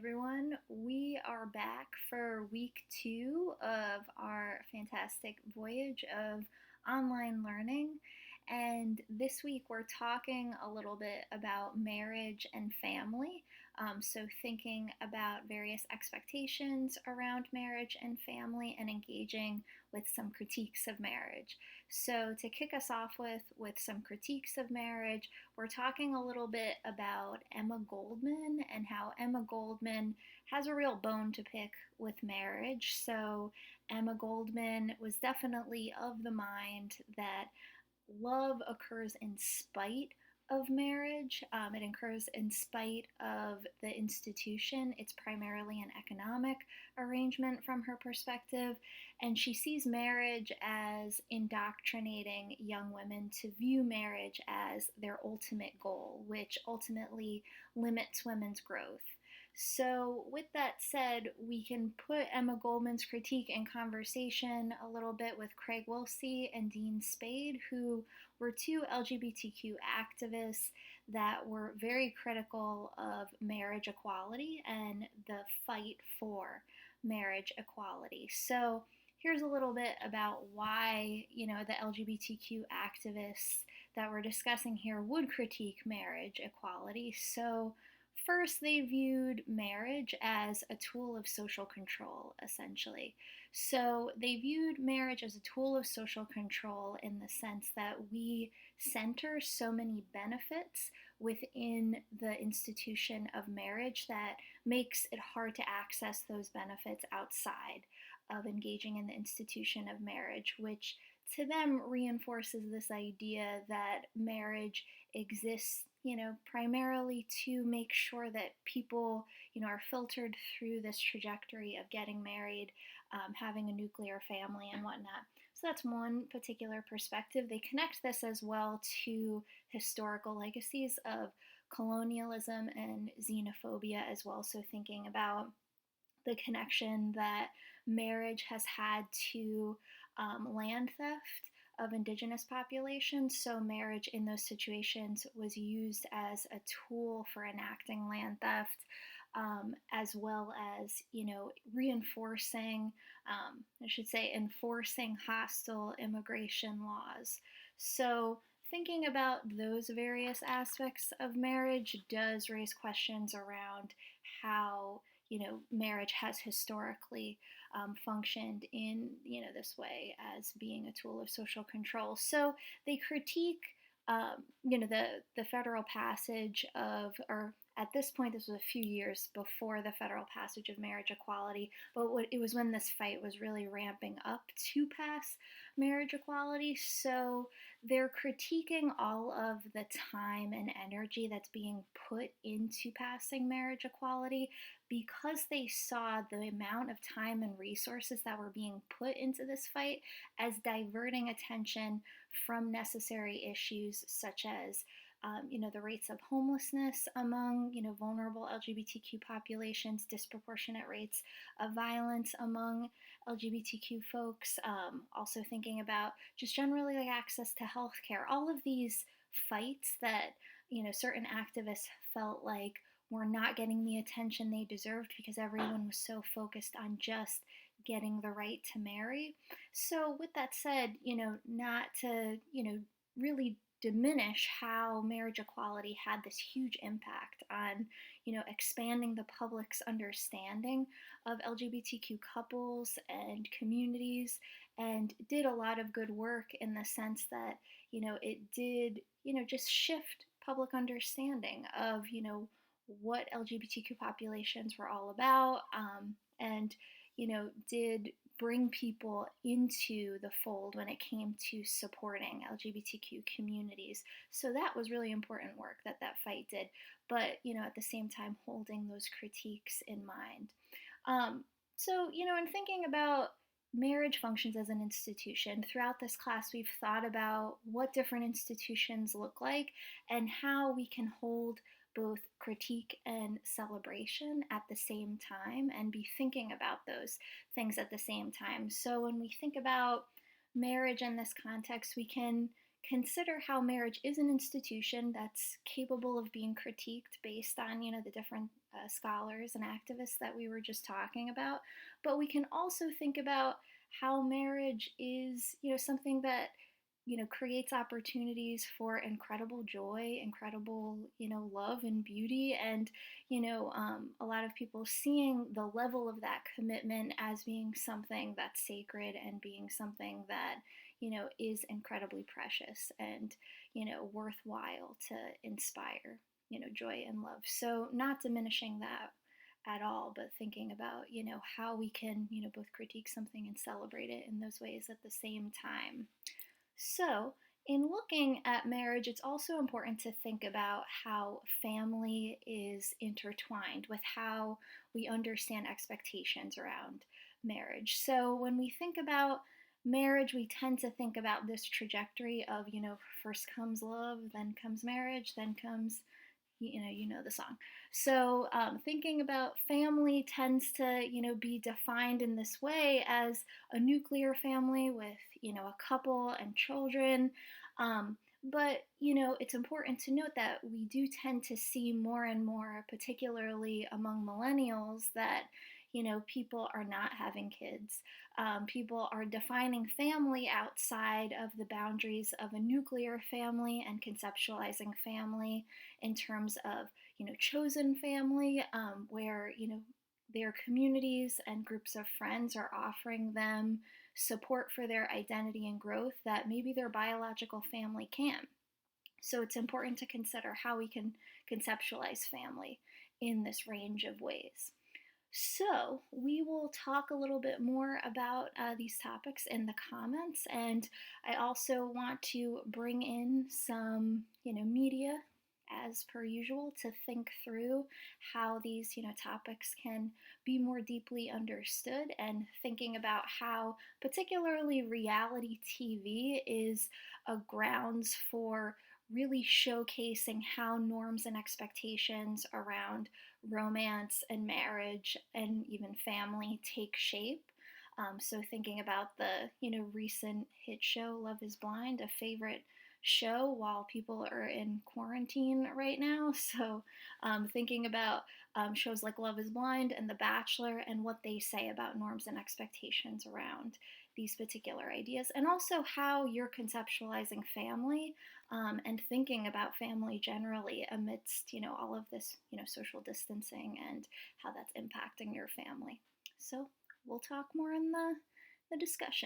everyone. We are back for week 2 of our fantastic voyage of online learning. And this week we're talking a little bit about marriage and family. So, thinking about various expectations around marriage and family and engaging with some critiques of marriage. So, to kick us off with some critiques of marriage, we're talking a little bit about Emma Goldman and how Emma Goldman has a real bone to pick with marriage. So, Emma Goldman was definitely of the mind that love occurs in spite of marriage. It occurs in spite of the institution. It's primarily an economic arrangement from her perspective. And she sees marriage as indoctrinating young women to view marriage as their ultimate goal, which ultimately limits women's growth. So, with that said, we can put Emma Goldman's critique in conversation a little bit with Craig Wilsey and Dean Spade, who were two LGBTQ activists that were very critical of marriage equality and the fight for marriage equality. So, here's a little bit about why, the LGBTQ activists that we're discussing here would critique marriage equality. So, first, they viewed marriage as a tool of social control, essentially. So they viewed marriage as a tool of social control in the sense that we center so many benefits within the institution of marriage that makes it hard to access those benefits outside of engaging in the institution of marriage, which to them reinforces this idea that marriage exists, primarily to make sure that people, are filtered through this trajectory of getting married, having a nuclear family, and whatnot. So that's one particular perspective. They connect this as well to historical legacies of colonialism and xenophobia as well. So thinking about the connection that marriage has had to land theft of indigenous populations. So, marriage in those situations was used as a tool for enacting land theft, as well as, reinforcing, enforcing hostile immigration laws. So, thinking about those various aspects of marriage does raise questions around how marriage has historically functioned in, this way as being a tool of social control. So they critique, the federal passage of, or at this point, this was a few years before the federal passage of marriage equality, but it was when this fight was really ramping up to pass marriage equality. So they're critiquing all of the time and energy that's being put into passing marriage equality because they saw the amount of time and resources that were being put into this fight as diverting attention from necessary issues such as the rates of homelessness among, vulnerable LGBTQ populations, disproportionate rates of violence among LGBTQ folks, also thinking about just generally like access to healthcare. All of these fights that, certain activists felt like were not getting the attention they deserved because everyone was so focused on just getting the right to marry. So, with that said, not to, really diminish how marriage equality had this huge impact on, expanding the public's understanding of LGBTQ couples and communities, and did a lot of good work in the sense that, it did, just shift public understanding of, what LGBTQ populations were all about, and, did bring people into the fold when it came to supporting LGBTQ communities. So that was really important work that fight did, but, at the same time, holding those critiques in mind. So, in thinking about marriage functions as an institution, throughout this class, we've thought about what different institutions look like and how we can hold both critique and celebration at the same time and be thinking about those things at the same time. So when we think about marriage in this context, we can consider how marriage is an institution that's capable of being critiqued based on, the different scholars and activists that we were just talking about. But we can also think about how marriage is, something that, creates opportunities for incredible joy, incredible, love and beauty, and, a lot of people seeing the level of that commitment as being something that's sacred and being something that, is incredibly precious and, worthwhile to inspire, joy and love. So, not diminishing that at all, but thinking about, how we can, both critique something and celebrate it in those ways at the same time. So, in looking at marriage, it's also important to think about how family is intertwined with how we understand expectations around marriage. So, when we think about marriage, we tend to think about this trajectory of, first comes love, then comes marriage, then comes, the song. So thinking about family tends to, be defined in this way as a nuclear family with, a couple and children. But it's important to note that we do tend to see more and more, particularly among millennials, that people are not having kids. People are defining family outside of the boundaries of a nuclear family and conceptualizing family in terms of, chosen family, where, their communities and groups of friends are offering them support for their identity and growth that maybe their biological family can. So it's important to consider how we can conceptualize family in this range of ways. So, we will talk a little bit more about these topics in the comments, and I also want to bring in some, media as per usual to think through how these, topics can be more deeply understood, and thinking about how particularly reality TV is a grounds for really showcasing how norms and expectations around romance and marriage and even family take shape. So thinking about the recent hit show Love Is Blind, a favorite show while people are in quarantine right now. So thinking about shows like Love Is Blind and The Bachelor and what they say about norms and expectations around these particular ideas, and also how you're conceptualizing family and thinking about family generally amidst all of this social distancing and how that's impacting your family. So we'll talk more in the discussion.